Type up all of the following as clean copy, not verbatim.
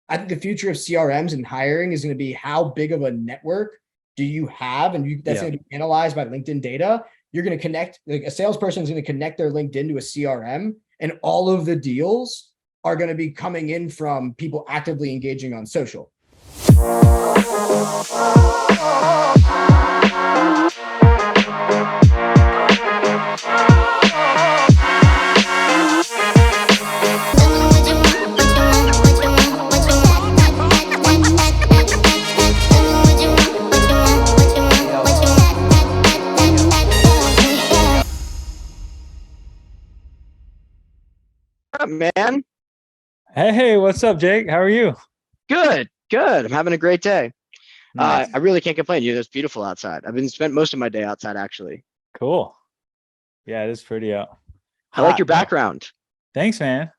I think the future of CRMs and hiring is going to be how big of a network do you have? And that's Yeah. going to be analyzed by LinkedIn data. You're going to connect, like a salesperson is going to connect their LinkedIn to a CRM, and all of the deals are going to be coming in from people actively engaging on social. Up, man? Hey, what's up, Jake? How are you? Good, good. I'm having a great day. I Nice. really can't complain. It's beautiful outside. I've been spent most of my day outside, actually. Cool. Yeah, it is pretty out. I like your Hot though. background. Thanks, man.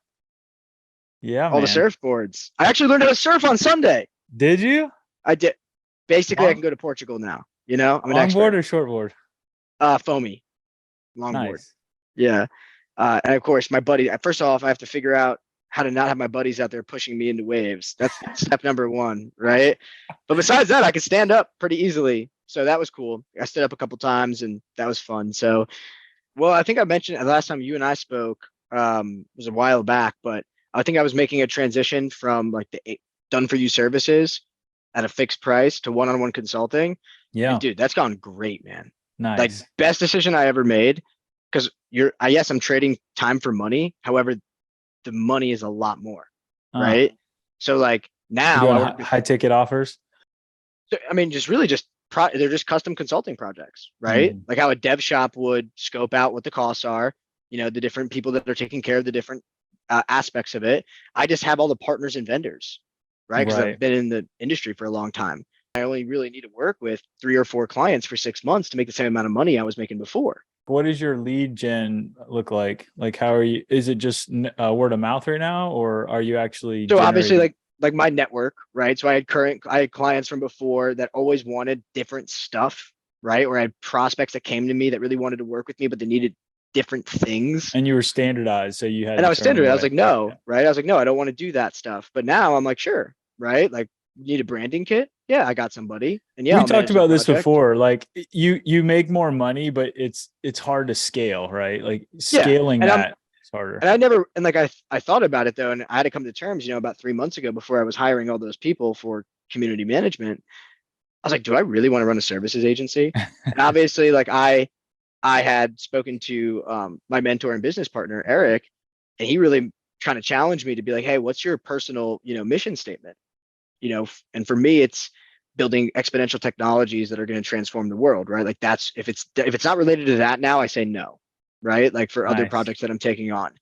Yeah, All the man. surfboards. I actually learned how to surf on Sunday. Did you? I did. Basically, I Long can go to Portugal now. I'm an longboard expert. or shortboard? Foamy longboard. Nice. Yeah. And of course, my buddy. First off, I have to figure out how to not have my buddies out there pushing me into waves. That's step number one, right? But besides that, I can stand up pretty easily. So that was cool. I stood up a couple times, and that was fun. So, well, I think I mentioned the last time you and I spoke was a while back, but I think I was making a transition from like the done for you services at a fixed price to one-on-one consulting. And Yeah. dude, that's gone great, man. Like Nice. best decision I ever made because I guess I'm trading time for money. However, the money is a lot more, Uh, right? So like you now doing I work with, high ticket offers? I mean, just really just they're just custom consulting projects, right? Mhm. Like how a dev shop would scope out what the costs are, the different people that are taking care of the different aspects of it. I just have all the partners and vendors, right? Because I've Right. been in the industry for a long time. I only really need to work with 3 or 4 clients for 6 months to make the same amount of money I was making before. What does your lead gen look like? Like, how are you? Is it just word of mouth right now, or are you actually So obviously, generating? like my network, right? So I had clients from before that always wanted different stuff, right? Or I had prospects that came to me that really wanted to work with me, but they needed different things. And you were standardized, so you had And I to was turn them standard. I was away. like, Yeah. no, right? I was like, no, I don't want to do that stuff. But now I'm like, sure, right? Like, you need a branding kit? Yeah, I got somebody. And yeah, We I'll talked manage their about this project. before. Like you make more money, but it's hard to scale, right? Like Yeah. scaling And I'm that is harder. and I never and like I thought about it though, and I had to come to terms, about 3 months ago before I was hiring all those people for community management. I was like, do I really want to run a services agency? And obviously, like I had spoken to my mentor and business partner, Eric, and he really kind of challenged me to be like, hey, what's your personal, mission statement? And for me, it's building exponential technologies that are going to transform the world, right? Like that's if it's not related to that now, I say no, right? Like for other Nice. projects that I'm taking on.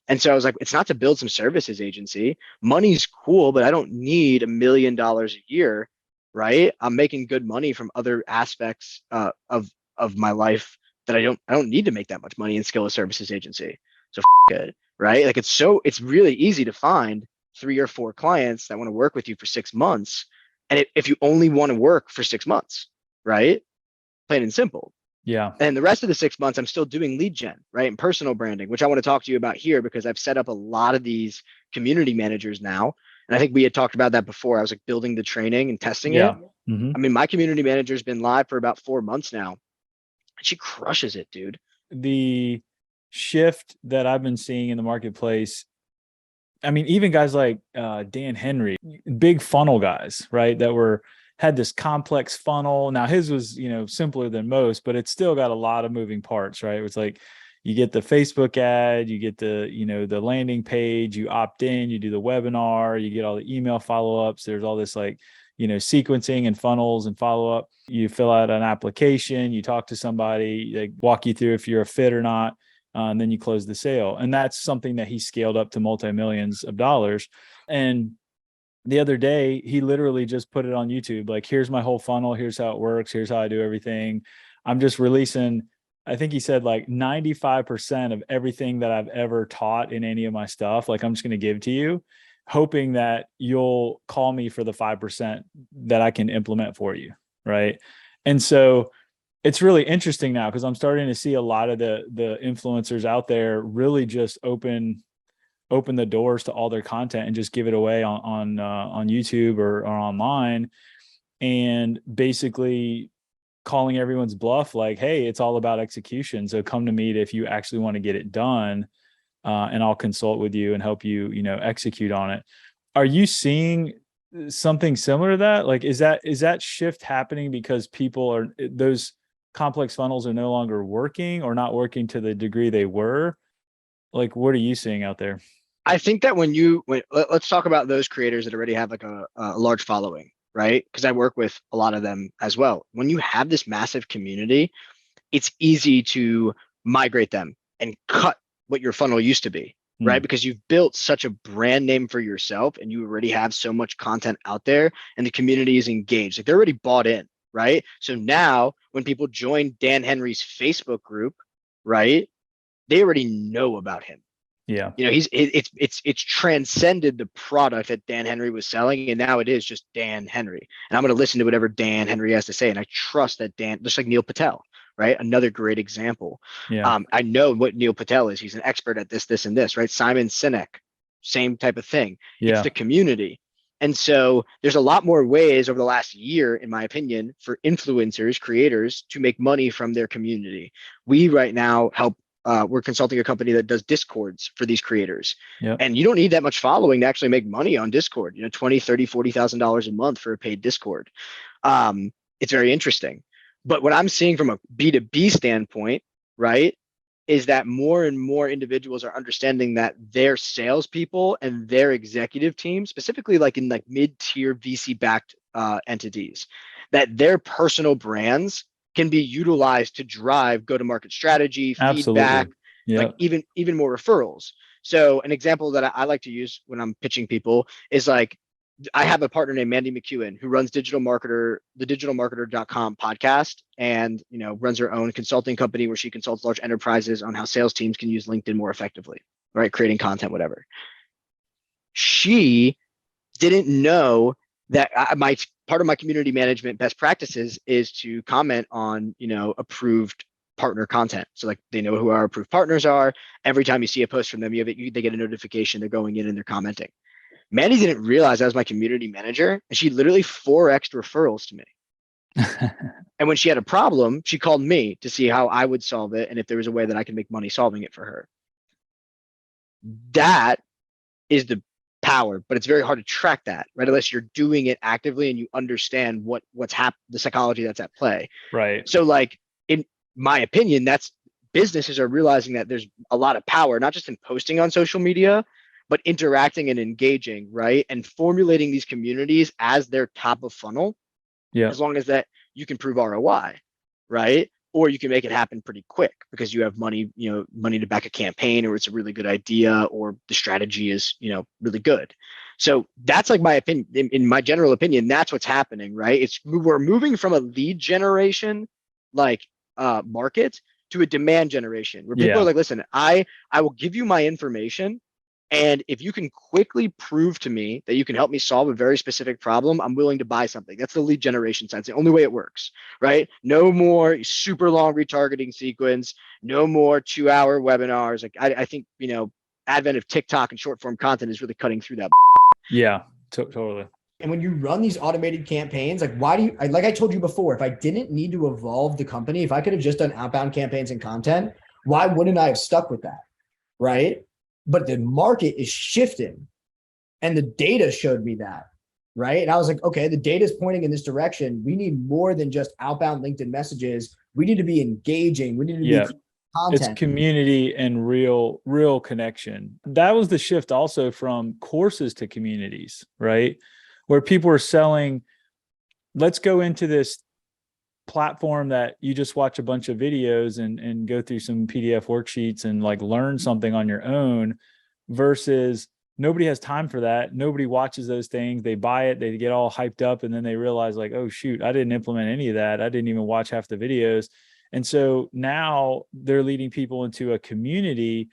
And so I was like, it's not to build some services agency. Money's cool, but I don't need $1 million a year, right? I'm making good money from other aspects of my life that I don't need to make that much money and scale a services agency. So it, right? Like it's really easy to find 3 or 4 clients that want to work with you for 6 months, and if you only want to work for 6 months, right? Plain and simple. Yeah. And the rest of the 6 months, I'm still doing lead gen, right? And personal branding, which I want to talk to you about here because I've set up a lot of these community managers now. And I think we had talked about that before. I was like building the training and testing it. Yeah. Hmm. I mean, my community manager's been live for about 4 months now. And she crushes it, dude. The shift that I've been seeing in the marketplace, I mean, even guys like Dan Henry, big funnel guys, right? That were had this complex funnel. Now his was, simpler than most, but it's still got a lot of moving parts, right? It's like you get the Facebook ad, you get the landing page, you opt in, you do the webinar, you get all the email follow-ups. There's all this like, sequencing and funnels and follow-up. You fill out an application, you talk to somebody, they walk you through if you're a fit or not. And then you close the sale. And that's something that he scaled up to multi-millions of dollars. And the other day, he literally just put it on YouTube. Like, here's my whole funnel. Here's how it works. Here's how I do everything. I'm just releasing, I think he said like 95% of everything that I've ever taught in any of my stuff. Like, I'm just going to give to you, hoping that you'll call me for the 5% that I can implement for you. Right. And so it's really interesting now because I'm starting to see a lot of the influencers out there really just open open the doors to all their content and just give it away on YouTube or online, and basically calling everyone's bluff, like, hey, it's all about execution. So come to me if you actually want to get it done, and I'll consult with you and help you, execute on it. Are you seeing something similar to that? Like, is that shift happening because those complex funnels are no longer working or not working to the degree they were? Like, what are you seeing out there? I think that let's talk about those creators that already have like a large following, right? Because I work with a lot of them as well. When you have this massive community, it's easy to migrate them and cut what your funnel used to be, right? Because you've built such a brand name for yourself and you already have so much content out there and the community is engaged. Like they're already bought in, right? So now when people join Dan Henry's Facebook group, right, they already know about him. Yeah. It's transcended the product that Dan Henry was selling, and now it is just Dan Henry. And I'm going to listen to whatever Dan Henry has to say, and I trust that Dan, just like Neil Patel, right? Another great example. Yeah. I know what Neil Patel is. He's an expert at this, and this, right? Simon Sinek, same type of thing. Yeah. It's the community. And so there's a lot more ways over the last year, in my opinion, for influencers, creators to make money from their community. We right now help. We're consulting a company that does Discords for these creators. Yep. And you don't need that much following to actually make money on Discord, $20, $30, $40,000 a month for a paid Discord. It's very interesting. But what I'm seeing from a B2B standpoint, right, is that more and more individuals are understanding that their salespeople and their executive team, specifically like in like mid-tier VC-backed entities, that their personal brands can be utilized to drive go-to-market strategy, feedback, like even more referrals. So an example that I like to use when I'm pitching people is like, I have a partner named Mandy McEwen who runs the digitalmarketer.com podcast and, runs her own consulting company where she consults large enterprises on how sales teams can use LinkedIn more effectively, right? Creating content, whatever. She didn't know that part of my community management best practices is to comment on, approved partner content. So like they know who our approved partners are. Every time you see a post from them, they get a notification. They're going in and they're commenting. Mandy didn't realize I was my community manager, and she literally 4x'd referrals to me. And when she had a problem, she called me to see how I would solve it and if there was a way that I could make money solving it for her. That is the power, but it's very hard to track that, right? Unless you're doing it actively and you understand the psychology that's at play. Right. So like, in my opinion, that's businesses are realizing that there's a lot of power, not just in posting on social media, but interacting and engaging, right? And formulating these communities as their top of funnel. Yeah. As long as that you can prove ROI, right? Or you can make it happen pretty quick because you have money to back a campaign, or it's a really good idea, or the strategy is, really good. So that's like my opinion. In my general opinion, that's what's happening, right? We're moving from a lead generation, market, to a demand generation where people are like, listen, I will give you my information. And if you can quickly prove to me that you can help me solve a very specific problem, I'm willing to buy something. That's the lead generation side. It's the only way it works, right? No more super long retargeting sequence, no more 2-hour webinars. Like I think, advent of TikTok and short form content is really cutting through that. Yeah, totally. And when you run these automated campaigns, like like I told you before, if I didn't need to evolve the company, if I could have just done outbound campaigns and content, why wouldn't I have stuck with that? Right? But the market is shifting and the data showed me that, right? And I was like, okay, the data is pointing in this direction. We need more than just outbound LinkedIn messages. We need to be engaging. We need to be content. It's community and real connection. That was the shift also from courses to communities, right? Where people are selling, let's go into this platform that you just watch a bunch of videos and go through some PDF worksheets and like learn something on your own, versus nobody has time for that. Nobody watches those things. They buy it, they get all hyped up, and then they realize like, oh shoot, I didn't implement any of that. I didn't even watch half the videos. And so now they're leading people into a community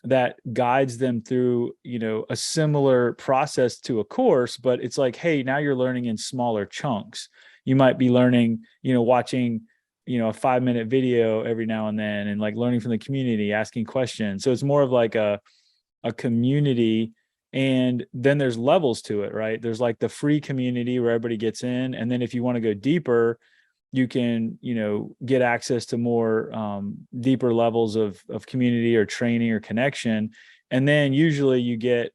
that guides them through, a similar process to a course, but it's like, hey, now you're learning in smaller chunks. You might be learning, watching, a 5-minute video every now and then, and like learning from the community, asking questions. So it's more of like a a community, and then there's levels to it, right? There's like the free community where everybody gets in. And then if you want to go deeper, you can, get access to more deeper levels of community or training or connection. And then usually you get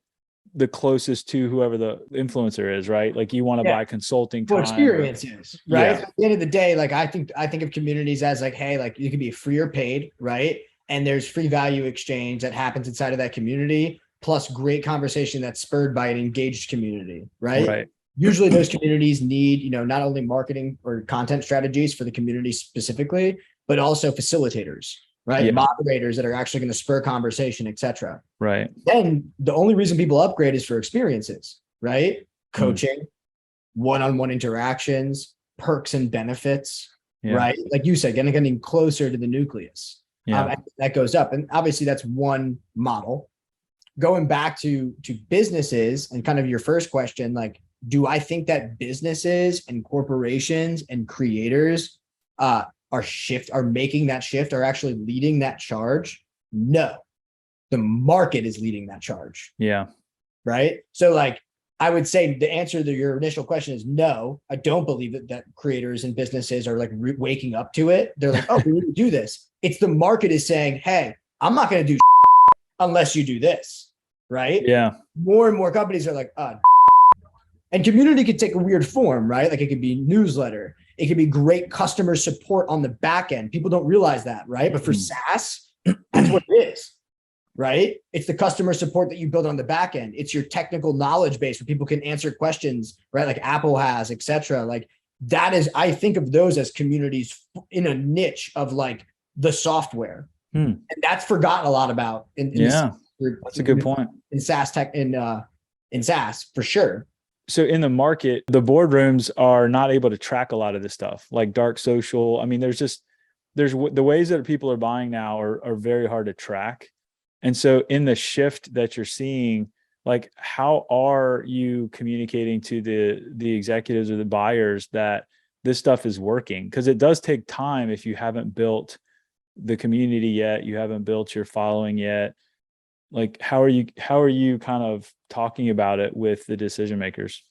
the closest to whoever the influencer is, right? Like you want to buy consulting time. Experiences, right? Yeah. So at the end of the day, like I think of communities as like, hey, like you can be free or paid, right? And there's free value exchange that happens inside of that community, plus great conversation that's spurred by an engaged community, right? Right. Usually those communities need, not only marketing or content strategies for the community specifically, but also facilitators, right? Yeah. Moderators that are actually going to spur conversation, etc. Right. Then the only reason people upgrade is for experiences, right? Coaching, one-on-one interactions, perks and benefits, right? Like you said, getting closer to the nucleus. That goes up. And obviously that's one model. Going back to businesses and kind of your first question, like, do I think that businesses and corporations and creators are making that shift, are actually leading that charge? No, the market is leading that charge. Yeah. Right. So like, I would say the answer to your initial question is no, I don't believe that creators and businesses are like waking up to it. They're like, oh, we need to do this. It's the market is saying, hey, I'm not going to do unless you do this. Right. Yeah. More and more companies are like, and community could take a weird form, right? Like it could be newsletter. It could be great customer support on the back end. People don't realize that, right? But for SaaS, that's what it is, right? It's the customer support that you build on the back end. It's your technical knowledge base where people can answer questions, right? Like Apple has, et cetera. Like that is, I think of those as communities in a niche of like the software. And that's forgotten a lot about. That's a good point. In SaaS tech, in SaaS for sure. So in the market, the boardrooms are not able to track a lot of this stuff, like dark social. I mean, there's the ways that people are buying now are very hard to track. And so in the shift that you're seeing, like how are you communicating to the executives or the buyers that this stuff is working? Because it does take time if you haven't built the community yet, you haven't built your following yet. Like, how are you kind of talking about it with the decision makers?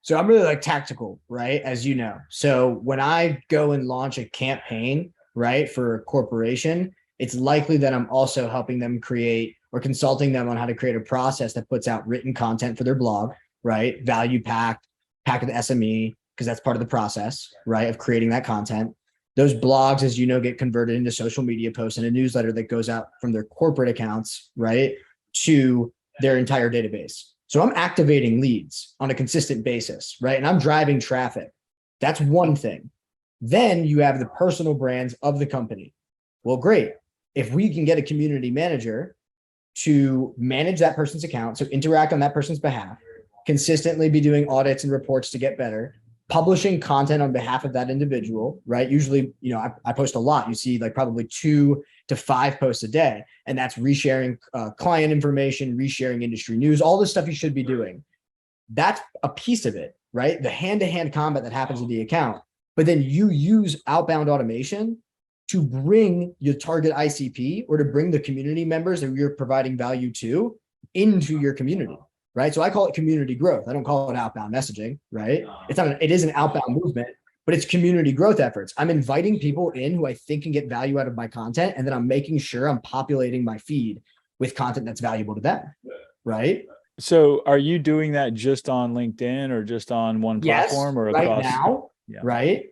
So I'm really like tactical, right? As you know. So when I go and launch a campaign, right, for a corporation, it's likely that I'm also helping them create or consulting them on how to create a process that puts out written content for their blog, right? Value packed with SME, because that's part of the process, right, of creating that content. Those blogs, as you know, get converted into social media posts and a newsletter that goes out from their corporate accounts, right, to their entire database. So I'm activating leads on a consistent basis, right? And I'm driving traffic. That's one thing. Then you have the personal brands of the company. Well, great. If we can get a community manager to manage that person's account, so interact on that person's behalf, consistently be doing audits and reports to get better, publishing content on behalf of that individual, right? Usually, I post a lot. You see like probably 2 to 5 posts a day. And that's resharing client information, resharing industry news, all the stuff you should be doing. That's a piece of it, right? The hand-to-hand combat that happens with the account. But then you use outbound automation to bring your target ICP or to bring the community members that you're providing value to into your community. Right. So I call it community growth. I don't call it outbound messaging, right? It is an outbound movement, but it's community growth efforts. I'm inviting people in who I think can get value out of my content. And then I'm making sure I'm populating my feed with content that's valuable to them. Right. So are you doing that just on LinkedIn or just on one platform or across? Right now, right,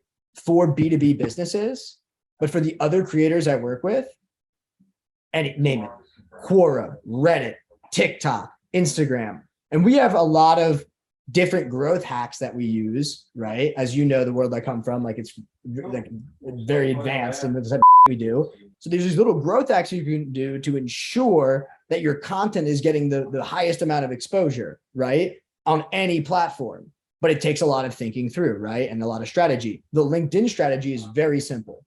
for B2B businesses, but for the other creators I work with, and name it, Quora, Reddit, TikTok, Instagram. And we have a lot of different growth hacks that we use, right? As you know, the world I come from, like it's like very advanced in the type of we do. So there's these little growth hacks you can do to ensure that your content is getting the highest amount of exposure, right? On any platform. But it takes a lot of thinking through, right? And a lot of strategy. The LinkedIn strategy is very simple.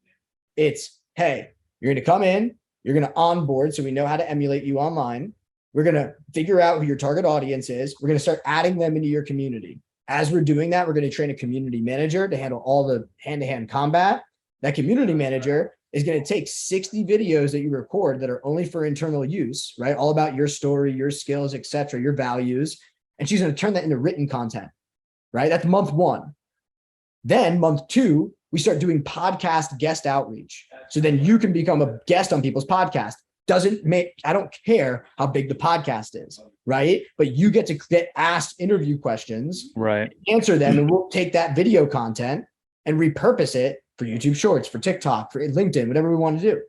It's, hey, you're going to come in, you're going to onboard so we know how to emulate you online. We're going to figure out who your target audience is. We're going to start adding them into your community. As we're doing that, we're going to train a community manager to handle all the hand-to-hand combat. That community manager is going to take 60 videos that you record that are only for internal use, right? All about your story, your skills, etc., your values. And she's going to turn that into written content, right? That's month 1. Then month 2, we start doing podcast guest outreach. So then you can become a guest on people's podcast. I don't care how big the podcast is, right? But you get to get asked interview questions, right? Answer them, and we'll take that video content and repurpose it for YouTube Shorts, for TikTok, for LinkedIn, whatever we want to do.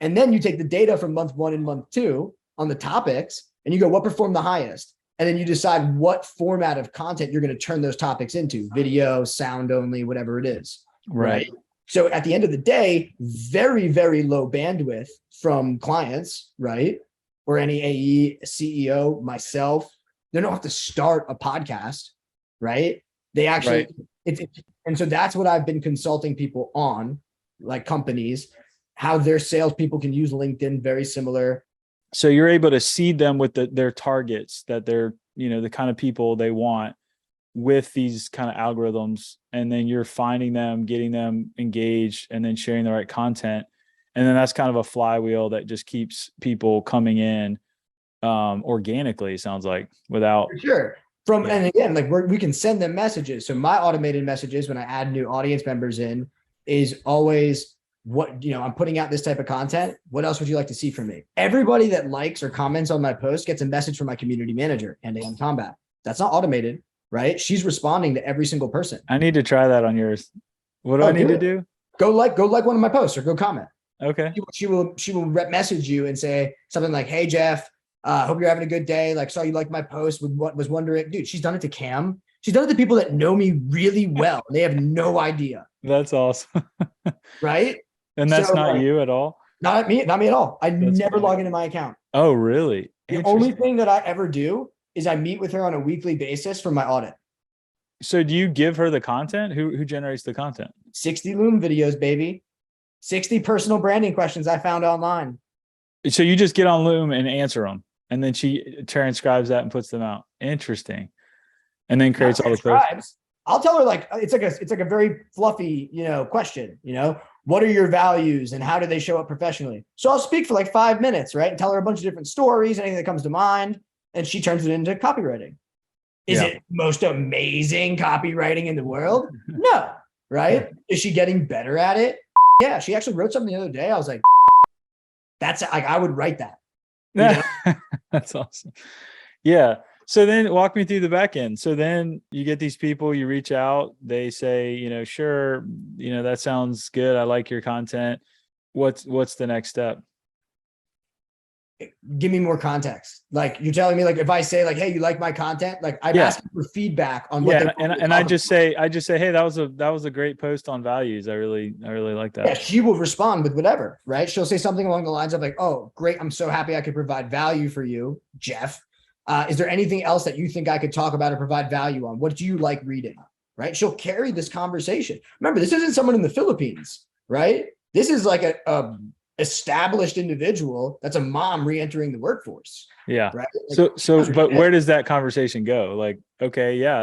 And then you take the data from month 1 and month 2 on the topics, and you go, what performed the highest? And then you decide what format of content you're going to turn those topics into: video, sound only, whatever it is. Right. So at the end of the day, very, very low bandwidth from clients, right? Or any AE, CEO, myself. They don't have to start a podcast, right? They actually, and so that's what I've been consulting people on, like companies, how their salespeople can use LinkedIn, very similar. So you're able to seed them with their targets, that they're, the kind of people they want with these kind of algorithms. And then you're finding them, getting them engaged, and then sharing the right content. And then that's kind of a flywheel that just keeps people coming in organically, it sounds like, without. For sure. And again, like we can send them messages. So my automated messages when I add new audience members in is always, I'm putting out this type of content. What else would you like to see from me? Everybody that likes or comments on my post gets a message from my community manager, hand-to-hand combat. That's not automated, right? She's responding to every single person. I need to try that on yours. What do I need to do? Go like one of my posts or go comment. Okay. She will message you and say something like, "Hey Jeff, hope you're having a good day. Like, saw you like my post. Was wondering." Dude, she's done it to Cam. She's done it to people that know me really well. They have no idea. That's awesome. Right? And that's not you at all? Not me at all. I never log into my account. Oh, really? The only thing that I ever do is I meet with her on a weekly basis for my audit. So do you give her the content? Who generates the content? 60 Loom videos, baby. 60 personal branding questions I found online. So you just get on Loom and answer them, and then she transcribes that and puts them out. Interesting. And then creates all the posts. I'll tell her, like, it's like a very fluffy, question, what are your values and how do they show up professionally? So I'll speak for like 5 minutes, right? And tell her a bunch of different stories, anything that comes to mind. And she turns it into copywriting. Is it most amazing copywriting in the world? No. Right? Is she getting better at it? Yeah. She actually wrote something the other day. I was like, that's like, I would write that. That's awesome. Yeah. So then walk me through the back end. So then you get these people, you reach out, they say, sure, that sounds good. I like your content. What's the next step? Give me more context. Like, you're telling me, like, if I say like, "Hey, you like my content?" Like, I'm asking for feedback on what. And I just say, "Hey, that was a great post on values. I really like that." Yeah, she will respond with whatever, right? She'll say something along the lines of like, "Oh, great. I'm so happy I could provide value for you, Jeff. Is there anything else that you think I could talk about or provide value on? What do you like reading?" Right? She'll carry this conversation. Remember, this isn't someone in the Philippines, right? This is like a established individual that's a mom re-entering the workforce. Yeah. Right. Like, but where does that conversation go? Like, okay, yeah.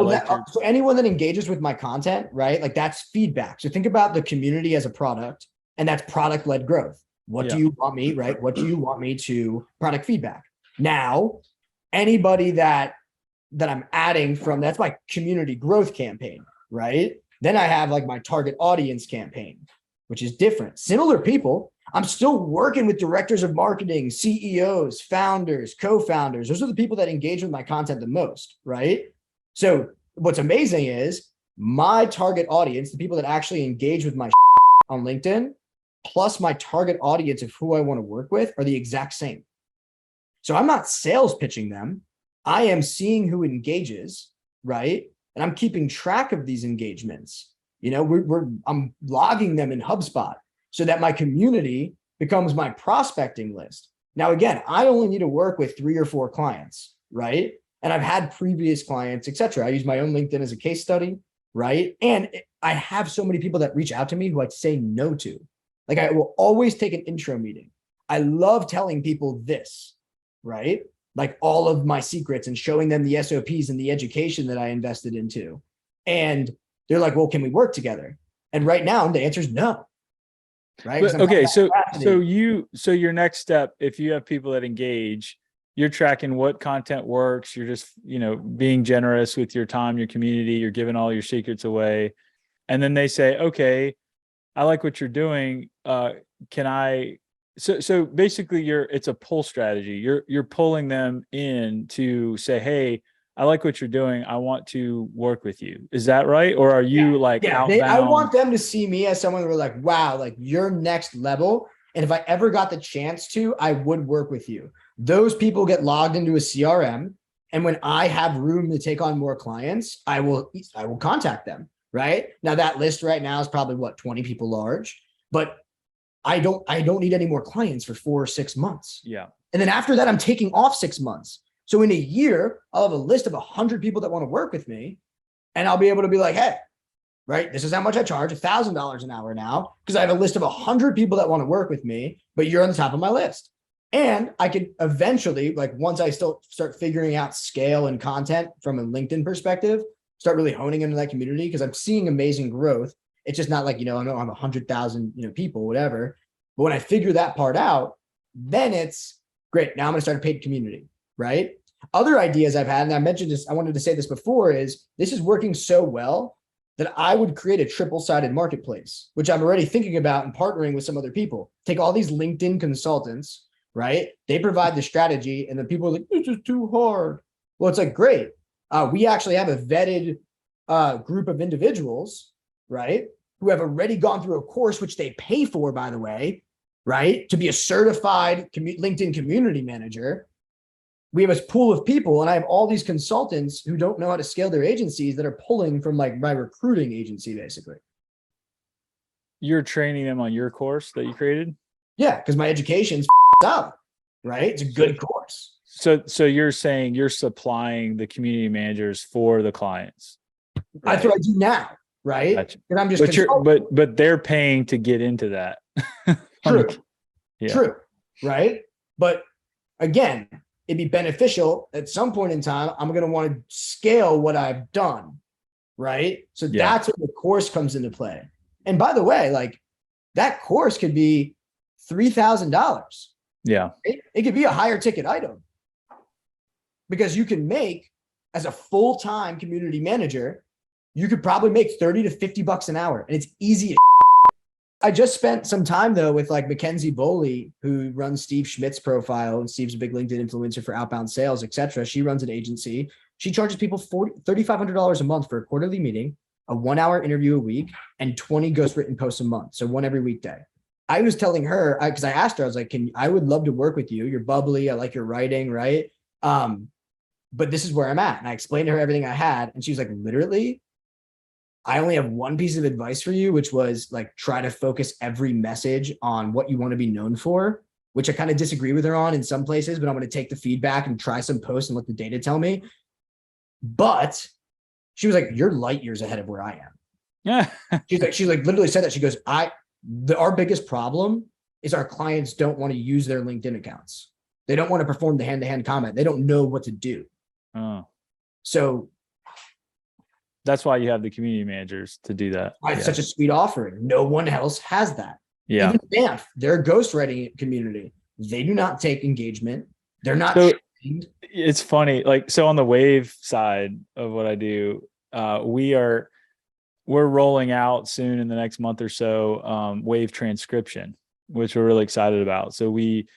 So anyone that engages with my content, right? Like, that's feedback. So think about the community as a product, and that's product-led growth. What do you want me, right? What do you want me to product feedback? Now, anybody that I'm adding from, that's my community growth campaign, right? Then I have like my target audience campaign, which is different. Similar people. I'm still working with directors of marketing, CEOs, founders, co-founders. Those are the people that engage with my content the most, right? So what's amazing is my target audience, the people that actually engage with my on LinkedIn, plus my target audience of who I want to work with are the exact same. So I'm not sales pitching them. I am seeing who engages, right? And I'm keeping track of these engagements. I'm logging them in HubSpot, so that my community becomes my prospecting list. Now, again, I only need to work with 3 or 4 clients, right? And I've had previous clients, etc. I use my own LinkedIn as a case study, right? And I have so many people that reach out to me who I'd say no to. Like, I will always take an intro meeting. I love telling people this, right? Like, all of my secrets and showing them the SOPs and the education that I invested into. And they're like, "Well, can we work together?" And right now the answer is no. right? But 'Cause I'm okay, so procrastinating. your next step, if you have people that engage, you're tracking what content works. You're just, being generous with your time, your community. You're giving all your secrets away, and then they say, "Okay, I like what you're doing. Can I?" So basically, it's a pull strategy. You're pulling them in to say, "Hey, I like what you're doing. I want to work with you." Is that right? Or are you like Yeah, I outbound? want them to see me as someone who are like, wow, like you're next level. And if I ever got the chance to, I would work with you. Those people get logged into a CRM. And when I have room to take on more clients, I will contact them. Right. Now that list right now is probably what, 20 people large, but I don't need any more clients for 4 or 6 months. Yeah. And then after that, I'm taking off 6 months. So in a year, I'll have a list of 100 people that want to work with me. And I'll be able to be like, hey, right? This is how much I charge, $1,000 an hour now, because I have a list of 100 people that want to work with me, but you're on the top of my list. And I could eventually, like once I still start figuring out scale and content from a LinkedIn perspective, start really honing into that community because I'm seeing amazing growth. It's just not like, I know I'm 100,000, people, whatever. But when I figure that part out, then it's great. Now I'm going to start a paid community, right? Other ideas I've had, and I mentioned this, I wanted to say this before, is this is working so well that I would create a triple-sided marketplace, which I'm already thinking about and partnering with some other people. Take all these LinkedIn consultants, right? They provide the strategy, and then people are like, this is too hard. Well, it's like, great. We actually have a vetted group of individuals, right, who have already gone through a course, which they pay for, by the way, right, to be a certified LinkedIn community manager. We have a pool of people, and I have all these consultants who don't know how to scale their agencies that are pulling from like my recruiting agency, basically. You're training them on your course that you created? Yeah, because my education's up, right? It's a good course. So you're saying you're supplying the community managers for the clients. Right? That's what I do now, right? Gotcha. And I'm just but they're paying to get into that. True. Yeah. True. Right. But again, it'd be beneficial at some point in time. I'm going to want to scale what I've done. Right. So that's where the course comes into play. And by the way, like that course could be $3,000. Yeah. It could be a higher ticket item because you can make, as a full-time community manager, you could probably make 30 to 50 bucks an hour. And it's easy as I just spent some time though with like Mackenzie Boley, who runs Steve Schmidt's profile, and Steve's a big LinkedIn influencer for outbound sales, etc. She runs an agency. She charges people $3,500 a month for a quarterly meeting, a 1-hour interview a week, and 20 ghostwritten posts a month. So one every weekday. I was telling her, because I asked her, I was like, I would love to work with you. You're bubbly. I like your writing, right? But this is where I'm at. And I explained to her everything I had. And she was like, literally, I only have one piece of advice for you, which was like, try to focus every message on what you want to be known for, which I kind of disagree with her on in some places, but I'm going to take the feedback and try some posts and let the data tell me. But she was like, you're light years ahead of where I am. Yeah. She literally said that. She goes, our biggest problem is our clients don't want to use their LinkedIn accounts. They don't want to perform the hand-to-hand comment. They don't know what to do. Oh. So that's why you have the community managers to do that. It's such a sweet offering. No one else has that. Yeah. Even Banff, their ghostwriting community, they do not take engagement. They're not. So it's funny. Like, so on the Wave side of what I do, we're rolling out soon in the next month or so, Wave transcription, which we're really excited about. So we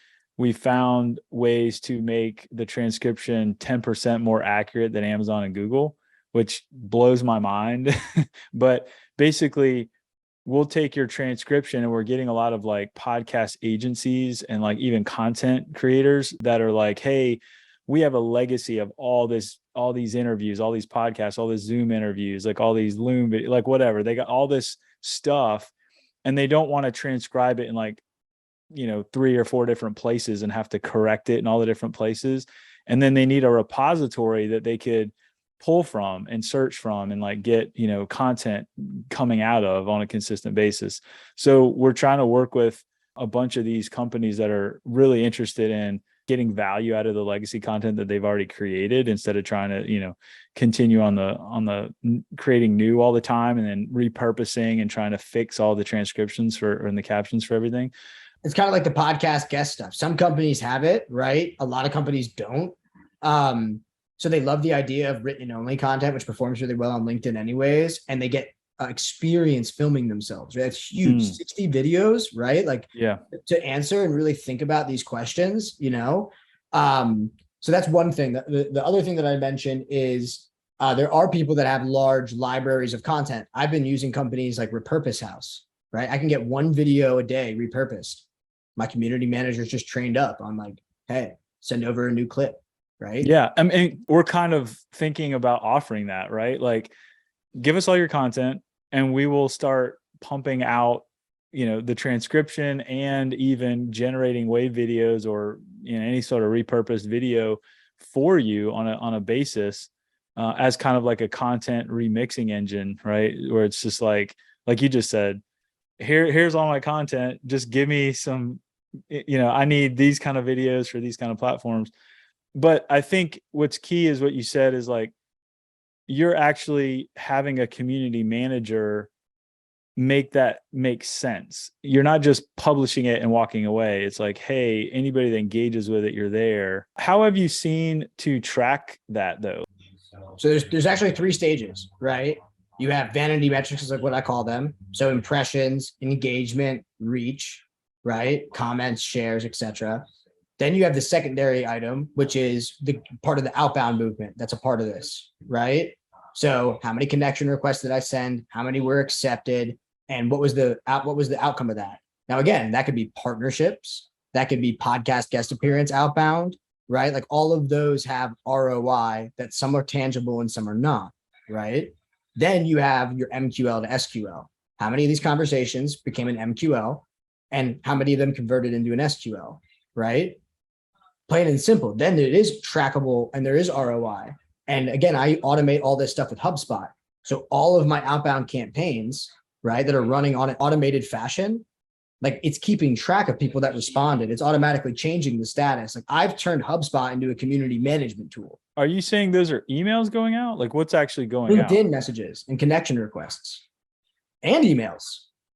found ways to make the transcription 10% more accurate than Amazon and Google, which blows my mind. But basically, we'll take your transcription, and we're getting a lot of like podcast agencies and like even content creators that are like, hey, we have a legacy of all these interviews, all these podcasts, all these Zoom interviews, like all these Loom, like whatever. They got all this stuff, and they don't want to transcribe it in like, 3 or 4 different places and have to correct it in all the different places. And then they need a repository that they could pull from and search from and like get, content coming out of on a consistent basis. So we're trying to work with a bunch of these companies that are really interested in getting value out of the legacy content that they've already created instead of trying to, continue on the creating new all the time and then repurposing and trying to fix all the transcriptions and the captions for everything. It's kind of like the podcast guest stuff. Some companies have it, right? A lot of companies don't. So they love the idea of written only content, which performs really well on LinkedIn anyways. And they get experience filming themselves, right? That's huge. 60 videos, right? Like to answer and really think about these questions, so that's one thing. The other thing that I mentioned is there are people that have large libraries of content. I've been using companies like Repurpose House, right? I can get one video a day repurposed. My community manager is just trained up on like, hey, send over a new clip, right? Yeah. I mean, we're kind of thinking about offering that, right? Like, give us all your content and we will start pumping out, the transcription and even generating wave videos or any sort of repurposed video for you on a basis as kind of like a content remixing engine, right? Where it's just like you just said, here's all my content. Just give me some, I need these kind of videos for these kind of platforms. But I think what's key is what you said is like, you're actually having a community manager make that make sense. You're not just publishing it and walking away. It's like, hey, anybody that engages with it, you're there. How have you seen to track that though? So there's actually 3 stages, right? You have vanity metrics is like what I call them. So impressions, engagement, reach, right? Comments, shares, etc. Then you have the secondary item, which is the part of the outbound movement. That's a part of this, right? So how many connection requests did I send? How many were accepted? And what was the outcome of that? Now, again, that could be partnerships. That could be podcast guest appearance outbound, right? Like all of those have ROI that some are tangible and some are not, right? Then you have your MQL to SQL. How many of these conversations became an MQL and how many of them converted into an SQL, right? Plain and simple. Then it is trackable and there is ROI. And again, I automate all this stuff with HubSpot. So all of my outbound campaigns, right, that are running on an automated fashion, like it's keeping track of people that responded. It's automatically changing the status. Like I've turned HubSpot into a community management tool. Are you saying those are emails going out? Like what's actually going out? LinkedIn messages and connection requests and emails.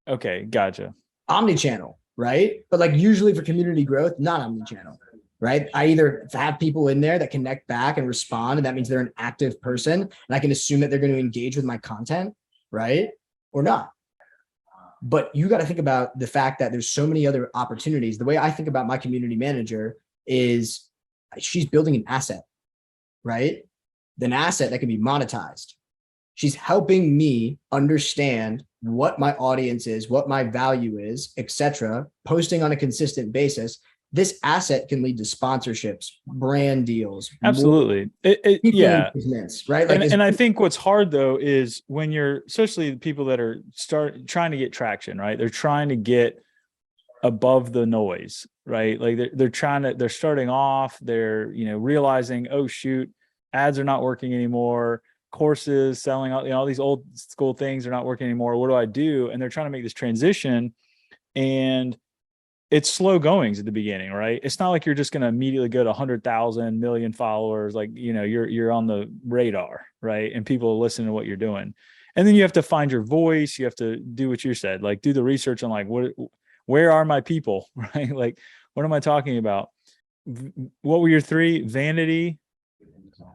Okay, gotcha. Omnichannel, right? But like usually for community growth, not omnichannel, right? I either have people in there that connect back and respond, and that means they're an active person, and I can assume that they're going to engage with my content, right? Or not. But you got to think about the fact that there's so many other opportunities. The way I think about my community manager is she's building an asset, right? An asset that can be monetized. She's helping me understand what my audience is, what my value is, etc., posting on a consistent basis. This asset can lead to sponsorships, brand deals. Absolutely. Yeah. Right. Like, and I think what's hard though, is when you're, especially the people that are trying to get traction, right? They're trying to get above the noise, right? Like they're starting off, they're, realizing, oh shoot, ads are not working anymore. Courses selling out, all these old school things are not working anymore. What do I do? And they're trying to make this transition, and it's slow goings at the beginning, right? It's not like you're just going to immediately go to 100,000 million followers. Like, you're on the radar, right? And people listen to what you're doing. And then you have to find your voice. You have to do what you said, like do the research on like, where are my people, right? Like, what am I talking about? What were your 3? Vanity.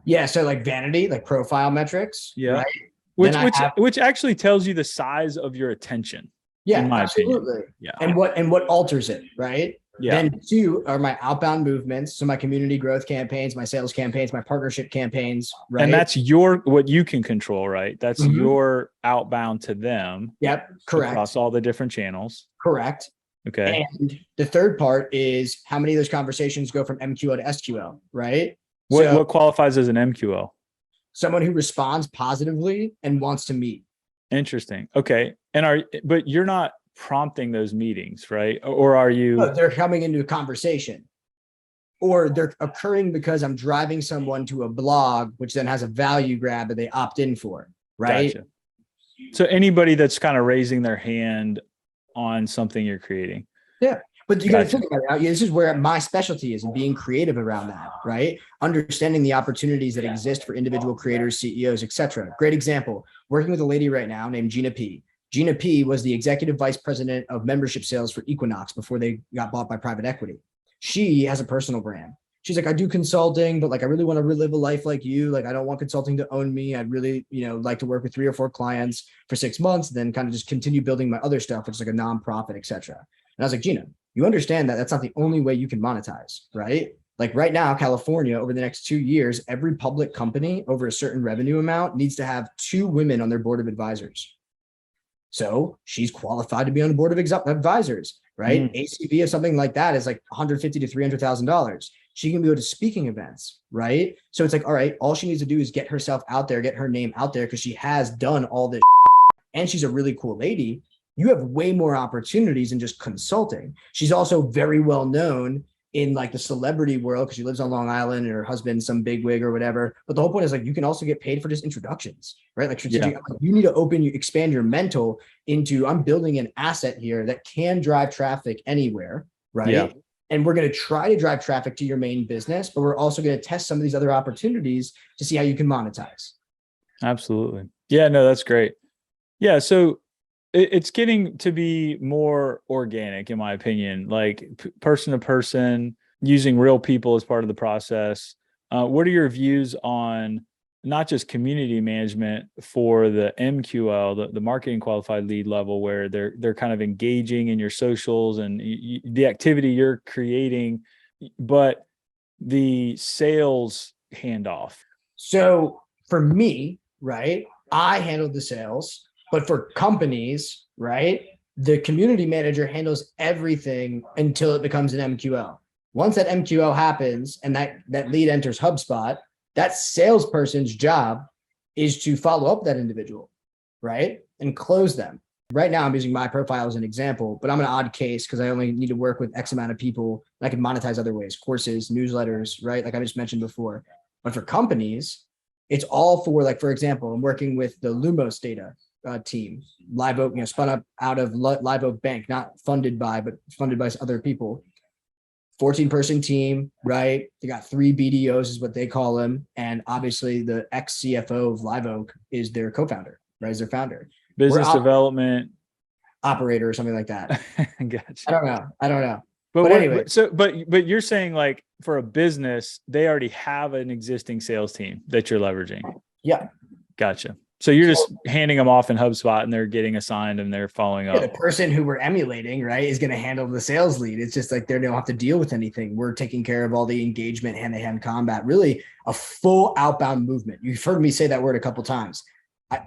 Yeah. So like vanity, like profile metrics. Yeah. Right? Which actually tells you the size of your attention. Yeah, in my absolutely. opinion. Yeah. And what alters it, right? Yeah. Then 2 are my outbound movements. So my community growth campaigns, my sales campaigns, my partnership campaigns, right? And that's what you can control, right? That's your outbound to them. Yep. Correct. Across all the different channels. Correct. Okay. And the third part is how many of those conversations go from MQL to SQL, right? What qualifies as an MQL? Someone who responds positively and wants to meet. Interesting. Okay. But you're not prompting those meetings, right? Or are you? No, they're coming into a conversation, or they're occurring because I'm driving someone to a blog, which then has a value grab that they opt in for, right? Gotcha. So anybody that's kind of raising their hand on something you're creating. Yeah. But you got to Gotcha. think about it. This is where my specialty is, and being creative around that, right? Understanding the opportunities that exist for individual creators, CEOs, etc. Great example. Working with a lady right now named Gina P. Gina P was the executive vice president of membership sales for Equinox before they got bought by private equity. She has a personal brand. She's like, I do consulting, but like, I really want to live a life like you. Like, I don't want consulting to own me. I'd really, like to work with 3 or 4 clients for 6 months, then kind of just continue building my other stuff, which is like a nonprofit, etc. And I was like, Gina, you understand that that's not the only way you can monetize, right? Like right now, California, over the next 2 years, every public company over a certain revenue amount needs to have 2 women on their board of advisors. So she's qualified to be on the board of advisors, right? ACV of something like that is like $150,000 to $300,000. She can go to speaking events, right? So it's like, all right, all she needs to do is get herself out there, get her name out there, because she has done all this and she's a really cool lady. You have way more opportunities than just consulting. She's also very well known in like the celebrity world because she lives on Long Island and her husband's some big wig or whatever. But the whole point is like, you can also get paid for just introductions, right? Like strategic, you need to expand your mental into, I'm building an asset here that can drive traffic anywhere, right? Yeah. And we're going to try to drive traffic to your main business, but we're also going to test some of these other opportunities to see how you can monetize. Absolutely. Yeah, no, that's great. Yeah. So it's getting to be more organic, in my opinion, like person to person, using real people as part of the process. What are your views on not just community management for the MQL, the marketing qualified lead level, where they're kind of engaging in your socials and the activity you're creating, but the sales handoff? So for me, right, I handled the sales. But for companies, right, the community manager handles everything until it becomes an MQL. Once that MQL happens and that lead enters HubSpot, that salesperson's job is to follow up that individual, right, and close them. Right now, I'm using my profile as an example, but I'm an odd case because I only need to work with X amount of people. And I can monetize other ways, courses, newsletters, right, like I just mentioned before. But for companies, it's all for, like, for example, I'm working with the Lumos data team, Live Oak, spun up out of Live Oak Bank, not funded by, but funded by other people. 14-person team, right? They got 3 BDOs is what they call them. And obviously the ex-CFO of Live Oak is their co-founder, right? Is their founder. Business development operator or something like that. Gotcha. I don't know. But anyway. But you're saying, like, for a business, they already have an existing sales team that you're leveraging. Yeah. Gotcha. So you're just handing them off in HubSpot and they're getting assigned and they're following up. The person who we're emulating, right, is going to handle the sales lead. It's just like they don't have to deal with anything. We're taking care of all the engagement, hand-to-hand combat, really a full outbound movement. You've heard me say that word a couple of times.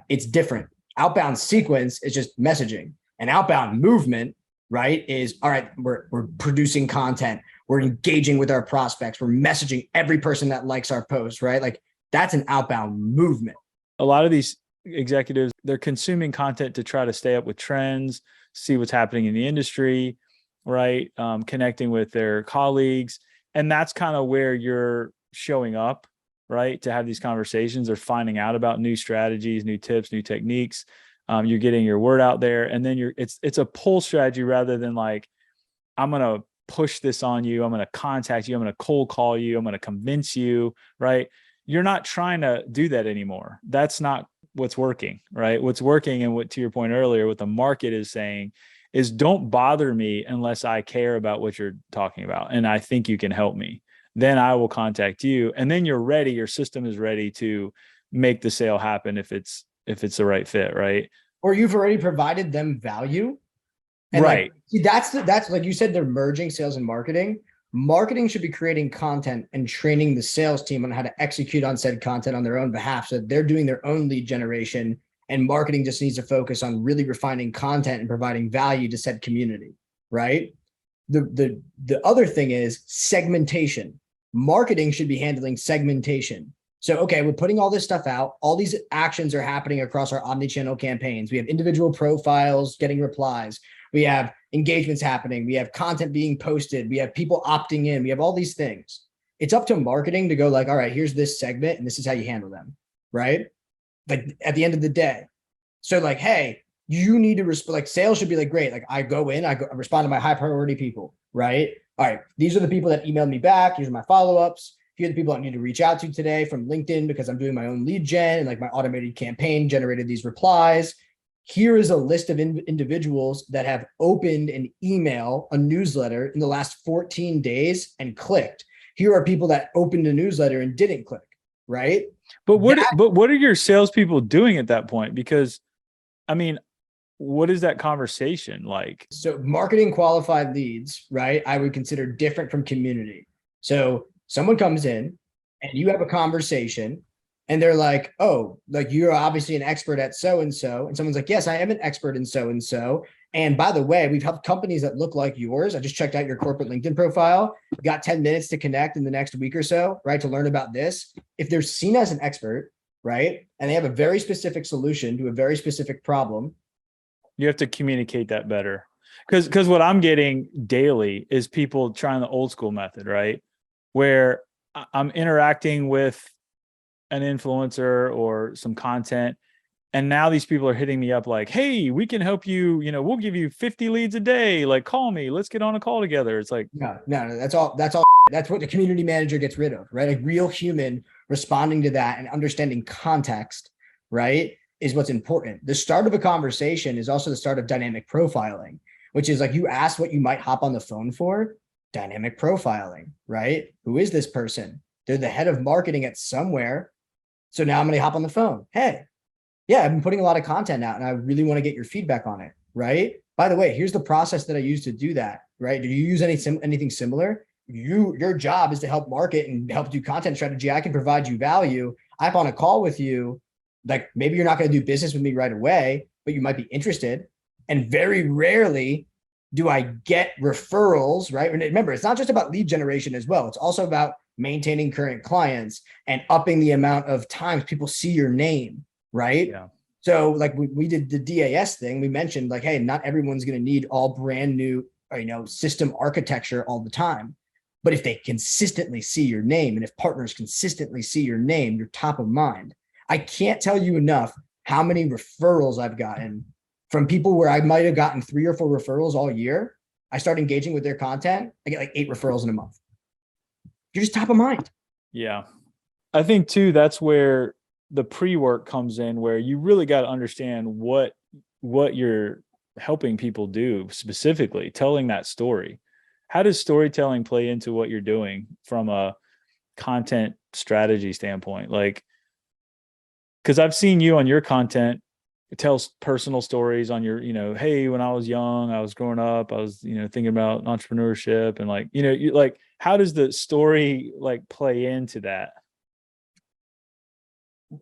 It's different. Outbound sequence is just messaging. An outbound movement, right, is, all right, we're producing content. We're engaging with our prospects. We're messaging every person that likes our post, right? Like, that's an outbound movement. A lot of these executives, they're consuming content to try to stay up with trends, see what's happening in the industry, right? Connecting with their colleagues. And that's kind of where you're showing up, right? To have these conversations. They're finding out about new strategies, new tips, new techniques. You're getting your word out there. And then it's a pull strategy rather than like, I'm going to push this on you. I'm going to contact you. I'm going to cold call you. I'm going to convince you, right? You're not trying to do that anymore. That's not what's working, right? What's working, and what, to your point earlier, what the market is saying is, don't bother me unless I care about what you're talking about and I think you can help me. Then I will contact you, and then you're ready. Your system is ready to make the sale happen if it's the right fit, right? Or you've already provided them value. And right. Like, that's like you said, they're merging sales and marketing. Marketing should be creating content and training the sales team on how to execute on said content on their own behalf, so that they're doing their own lead generation, and marketing just needs to focus on really refining content and providing value to said community, right? The other thing is segmentation. Marketing should be handling segmentation. So, okay, we're putting all this stuff out. All these actions are happening across our omnichannel campaigns. We have individual profiles getting replies. We have engagements happening. We have content being posted. We have people opting in. We have all these things. It's up to marketing to go like, all right, here's this segment and this is how you handle them, right? Like at the end of the day. So like, hey, you need to respond. Like sales should be like, great. Like I go in, I respond to my high priority people, right? All right. These are the people that emailed me back. Here's my follow-ups. Here are the people I need to reach out to today from LinkedIn because I'm doing my own lead gen and like my automated campaign generated these replies. Here is a list of individuals that have opened an email, a newsletter in the last 14 days and clicked. Here are people that opened a newsletter and didn't click, right? But what are your salespeople doing at that point? Because I mean, what is that conversation like? So marketing qualified leads, right? I would consider different from community. So someone comes in and you have a conversation and they're like, oh, like you're obviously an expert at so-and-so. And someone's like, yes, I am an expert in so-and-so. And by the way, we've helped companies that look like yours. I just checked out your corporate LinkedIn profile. Got 10 minutes to connect in the next week or so, right? To learn about this. If they're seen as an expert, right? And they have a very specific solution to a very specific problem. You have to communicate that better. Because what I'm getting daily is people trying the old school method, right? Where I'm interacting with an influencer or some content. And now these people are hitting me up like, hey, we can help you, we'll give you 50 leads a day. Like, call me, let's get on a call together. It's like, no, that's all. That's what the community manager gets rid of, right? A real human responding to that and understanding context, right, is what's important. The start of a conversation is also the start of dynamic profiling, which is like you ask what you might hop on the phone for. Dynamic profiling, right? Who is this person? They're the head of marketing at somewhere. So now I'm going to hop on the phone. Hey, yeah, I've been putting a lot of content out and I really want to get your feedback on it, right? By the way, here's the process that I use to do that, right? Do you use anything similar? Your job is to help market and help do content strategy. I can provide you value. I'm on a call with you. Like maybe you're not going to do business with me right away, but you might be interested. And very rarely do I get referrals, right? And remember, it's not just about lead generation as well. It's also about maintaining current clients and upping the amount of times people see your name, right? Yeah. So like we did the DAS thing. We mentioned like, hey, not everyone's going to need all brand new, system architecture all the time. But if they consistently see your name and if partners consistently see your name, you're top of mind. I can't tell you enough how many referrals I've gotten from people where I might have gotten 3 or 4 referrals all year. I start engaging with their content. I get like 8 referrals in a month. You're just top of mind. Yeah. I think too, that's where the pre-work comes in, where you really got to understand what you're helping people do, specifically telling that story. How does storytelling play into what you're doing from a content strategy standpoint? Like, because I've seen you on your content, it tells personal stories on your, hey, when I was young, I was growing up, I was, thinking about entrepreneurship and like, you like, how does the story like play into that?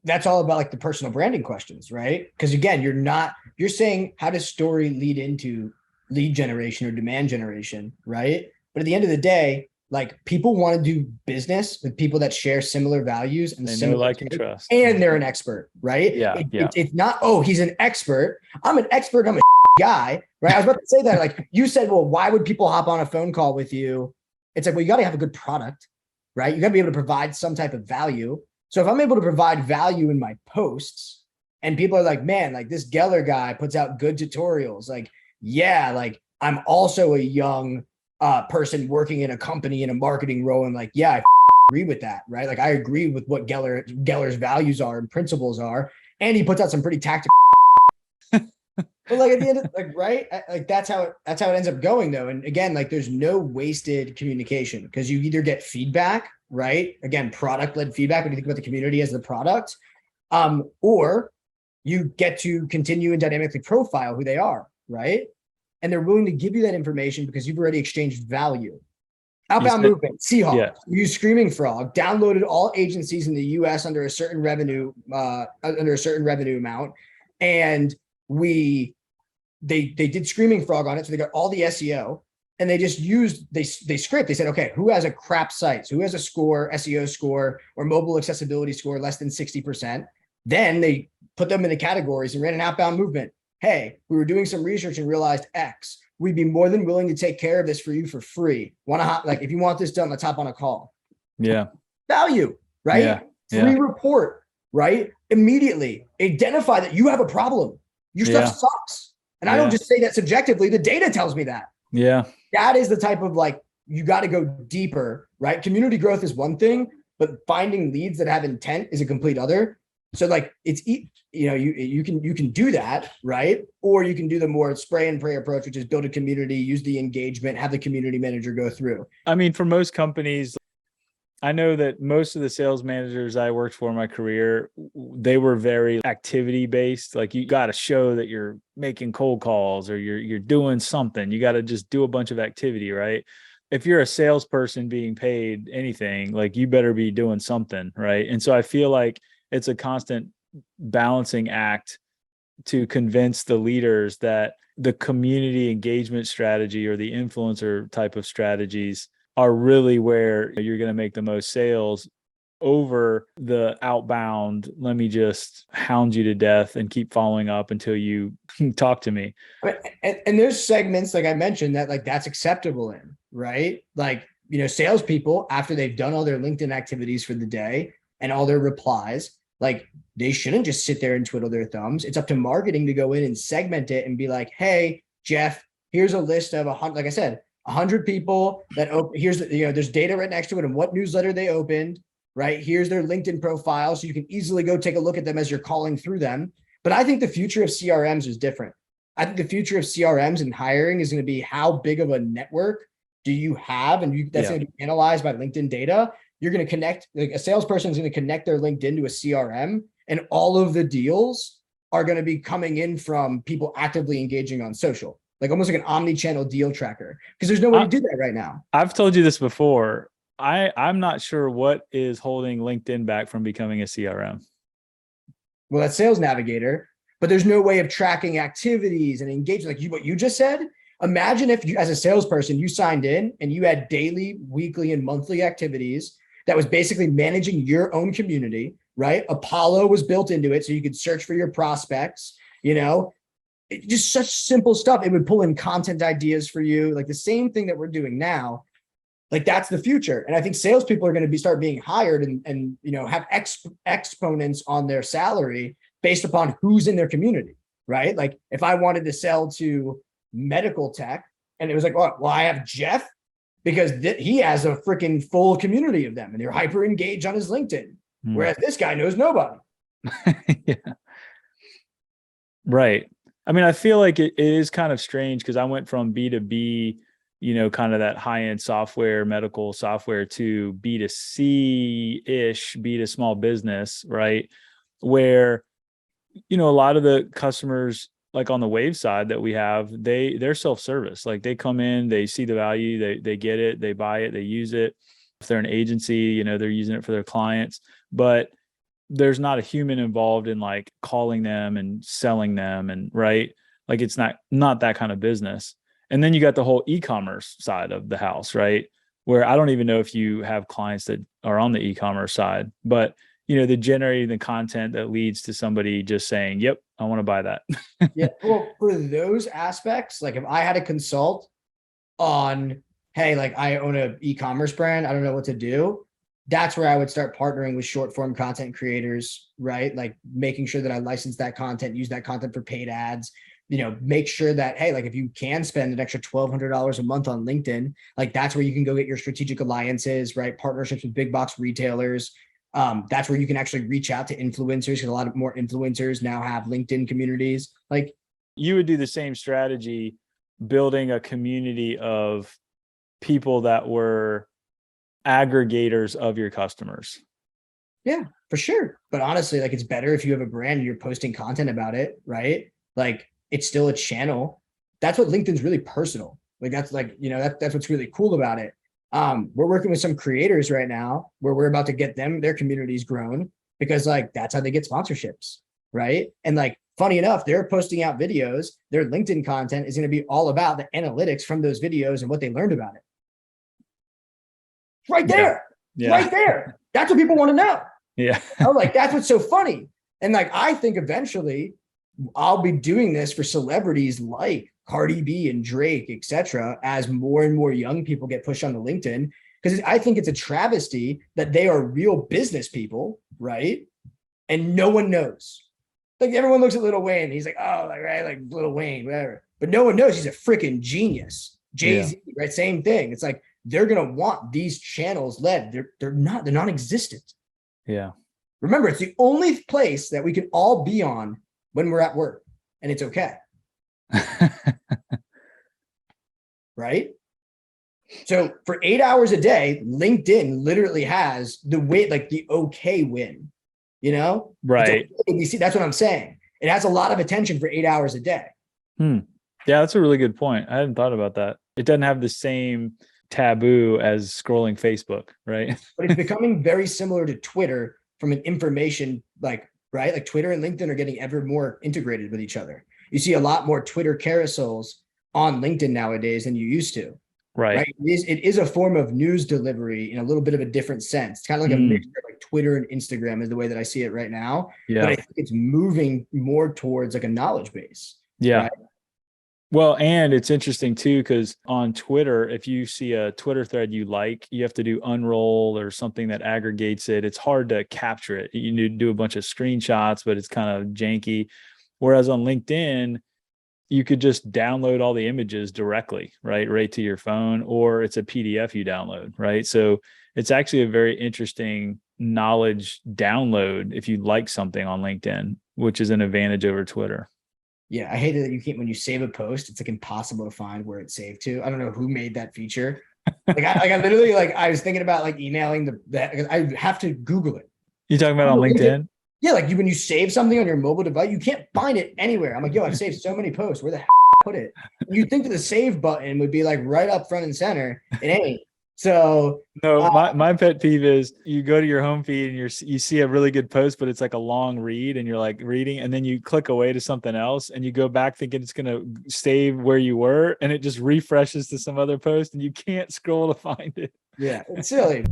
That's all about like the personal branding questions, right? Because again, you're saying how does story lead into lead generation or demand generation, right? But at the end of the day, like people want to do business with people that share similar values and they know, like, and trust, and they're an expert, right? Yeah. It's not, oh, he's an expert. I'm an expert. I'm a guy, right? I was about to say that. Like you said, well, why would people hop on a phone call with you? It's like, well, you got to have a good product, right? You got to be able to provide some type of value. So if I'm able to provide value in my posts and people are like, man, like this Geller guy puts out good tutorials. Like, yeah, like I'm also a young person working in a company in a marketing role. And like, yeah, I agree with that, right? Like I agree with what Geller's values are and principles are. And he puts out some pretty tactical. But like at the end of like, right? Like that's how it ends up going though. And again, like there's no wasted communication because you either get feedback, right? Again, product-led feedback when you think about the community as the product, or you get to continue and dynamically profile who they are, right? And they're willing to give you that information because you've already exchanged value. Outbound movement, Seahawk, yeah. Use Screaming Frog, downloaded all agencies in the US under a certain revenue amount. And they did Screaming Frog on it. So they got all the SEO and they just used, they script. They said, okay, who has a crap site? So who has a score, SEO score or mobile accessibility score less than 60%? Then they put them in the categories and ran an outbound movement. Hey, we were doing some research and realized X. We'd be more than willing to take care of this for you for free. Like if you want this done, let's hop on a call. Yeah. Value, right? Yeah. Free report, right? Immediately identify that you have a problem. Your stuff sucks. And I don't just say that subjectively. The data tells me that. Yeah. That is the type of like, you got to go deeper, right? Community growth is one thing, but finding leads that have intent is a complete other. So like it's, you can do that, right? Or you can do the more spray and pray approach, which is build a community, use the engagement, have the community manager go through. I mean, for most companies, I know that most of the sales managers I worked for in my career, they were very activity based. Like you got to show that you're making cold calls or you're doing something. You got to just do a bunch of activity, right? If you're a salesperson being paid anything, like you better be doing something, right? And so I feel like it's a constant balancing act to convince the leaders that the community engagement strategy or the influencer type of strategies are really where you're going to make the most sales over the outbound. Let me just hound you to death and keep following up until you talk to me. And there's segments, like I mentioned, that like that's acceptable in, right? Like, salespeople, after they've done all their LinkedIn activities for the day and all their replies, like they shouldn't just sit there and twiddle their thumbs. It's up to marketing to go in and segment it and be like, hey, Jeff, here's a list of 100, like I said, 100 people that here's there's data right next to it and what newsletter they opened, right? Here's their LinkedIn profile. So you can easily go take a look at them as you're calling through them. But I think the future of CRMs is different. I think the future of CRMs and hiring is going to be how big of a network do you have? And that's going to be analyzed by LinkedIn data. You're going to connect, like a salesperson is going to connect their LinkedIn to a CRM, and all of the deals are going to be coming in from people actively engaging on social, like almost like an omni-channel deal tracker, because there's no way to do that right now. I've told you this before. I'm not sure what is holding LinkedIn back from becoming a CRM. Well, that's Sales Navigator, but there's no way of tracking activities and engagement. Like what you just said, imagine if you, as a salesperson, you signed in and you had daily, weekly, and monthly activities that was basically managing your own community, right? Apollo was built into it so you could search for your prospects, just such simple stuff. It would pull in content ideas for you, like the same thing that we're doing now. Like that's the future. And I think salespeople are going to start being hired and have exponents on their salary based upon who's in their community, right? Like if I wanted to sell to medical tech and it was like, oh, well, I have Jeff because he has a freaking full community of them and they're hyper engaged on his LinkedIn. Whereas this guy knows nobody. Yeah. Right. I mean, I feel like it is kind of strange because I went from B2B, kind of that high-end software, medical software, to B2C-ish, B to small business, right? Where, a lot of the customers, like on the Wave side that we have, they're self-service. Like they come in, they see the value, they get it, they buy it, they use it. If they're an agency, they're using it for their clients, but there's not a human involved in like calling them and selling them, and right. Like it's not that kind of business. And then you got the whole e-commerce side of the house, right? Where I don't even know if you have clients that are on the e-commerce side, but the generating the content that leads to somebody just saying, yep, I want to buy that. Yeah. Well, for those aspects, like if I had to consult on, hey, like I own an e-commerce brand, I don't know what to do. That's where I would start partnering with short form content creators, right? Like making sure that I license that content, use that content for paid ads, make sure that, hey, like if you can spend an extra $1,200 a month on LinkedIn, like that's where you can go get your strategic alliances, right? Partnerships with big box retailers. That's where you can actually reach out to influencers, because a lot of more influencers now have LinkedIn communities. Like you would do the same strategy, building a community of people that were aggregators of your customers. Yeah, for sure. But honestly, like it's better if you have a brand and you're posting content about it, right? Like it's still a channel. That's what LinkedIn's really personal. Like that's like, that's what's really cool about it. We're working with some creators right now where we're about to get their communities grown, because like that's how they get sponsorships, right? And like funny enough, they're posting out videos. Their LinkedIn content is going to be all about the analytics from those videos and what they learned about it. Right there. Yeah. Right there. That's what people want to know. Yeah. Like that's what's so funny. And like I think eventually I'll be doing this for celebrities like Cardi B and Drake, etc., as more and more young people get pushed onto LinkedIn, because I think it's a travesty that they are real business people, right? And no one knows. Like everyone looks at Lil Wayne. He's like, oh, like, right, like Lil Wayne, whatever. But no one knows he's a freaking genius. Jay-Z, right? Same thing. It's like they're gonna want these channels led. They're non-existent. Yeah. Remember, it's the only place that we can all be on when we're at work, and it's okay. Right? So for 8 hours a day, LinkedIn literally has the win, like the okay win, you know? Right. You see, that's what I'm saying. It has a lot of attention for 8 hours a day. Yeah, that's a really good point. I hadn't thought about that. It doesn't have the same taboo as scrolling Facebook, right? But it's becoming very similar to Twitter from an information, like, right? Like Twitter and LinkedIn are getting ever more integrated with each other. You see a lot more Twitter carousels on LinkedIn nowadays than you used to. Right. It is a form of news delivery in a little bit of a different sense. It's kind of like a mixture of like Twitter and Instagram is the way that I see it right now. Yeah. But I think it's moving more towards like a knowledge base. Yeah. Right? Well, and it's interesting too, because on Twitter, if you see a Twitter thread you like, you have to do unroll or something that aggregates it. It's hard to capture it. You need to do a bunch of screenshots, but it's kind of janky. Whereas on LinkedIn, you could just download all the images directly, right to your phone, or it's a PDF you download, right? So it's actually a very interesting knowledge download if you like something on LinkedIn, which is an advantage over Twitter. Yeah, I hate that you can't, when you save a post, it's like impossible to find where it's saved to. I don't know who made that feature. I literally, like, I was thinking about like emailing that because I have to Google it. You talking about on LinkedIn? Yeah, like when you save something on your mobile device, you can't find it anywhere. I'm like, yo, I've saved so many posts. Where the put it? You'd think that the save button would be like right up front and center. It ain't. So no, my pet peeve is you go to your home feed and you see a really good post, but it's like a long read and you're like reading, and then you click away to something else and you go back thinking it's gonna save where you were, and it just refreshes to some other post and you can't scroll to find it. Yeah, it's silly.